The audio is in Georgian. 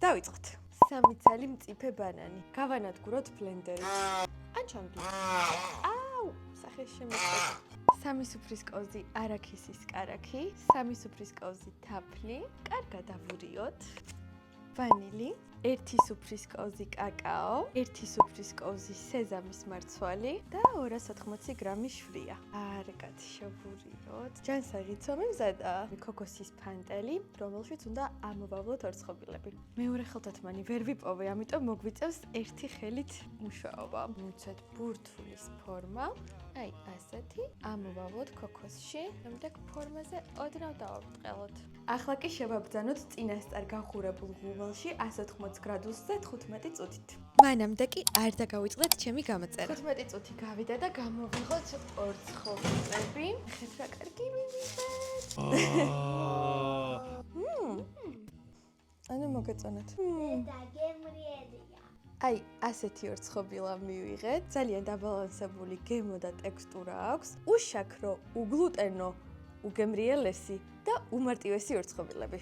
დავიწყოთ. 3 ცალი მწიფე ბანანი. გავანადგუროთ ბლენდერი. ან ჩამგდით. აუ, სახეს შემოწყდა. 3 სუფრის კოვზი არაქისის კარაქი, 3 სუფრის კოვზი თაფლი, კარგად ავურიოთ. ვანილი, 1 სუფრის კოვზი კაკაო, 1 სუფრის კოვზი სეზამის მარცვალი და 280 გრამი შვია. კარგად შევურიოთ. ჯანსაღი ცომი მზადაა. ქოქოსის ფანტელი, რომელშიც უნდა ამოვავლოთ ორცხობილები. მეორე ხელთათმანი ვერ ვიპოვე, ამიტომ მოგვიწევს ერთი ხელით მუშაობა. მივცეთ ბურთულის ფორმა. აი, ასეთი. ამოვავლოთ ქოქოსში, შემდეგ ფორმაზე ოდნავ დავაბრტყელოთ. ახლა კი შევაბრძანოთ წინასწარ გახურებულ ღუმელში 180 გრადუსზე 15 წუთით. მანამდე კი არ დაგავიწყდეთ ჩემი გამოწერა. 15 წუთი გავიდა და გამოვიღოთ ორცხობილები. ხეთ რა კარგი მივიღეთ. ანუ მოგეწონათ. დაგემრიელია. აი, ასეთი ორცხობილა მივიღეთ. ძალიან დაბალანსებული გემო და ტექსტურა აქვს. უშაქრო, უგლუტენო, უგემრიელესი და უმარტივესი ორცხობილები.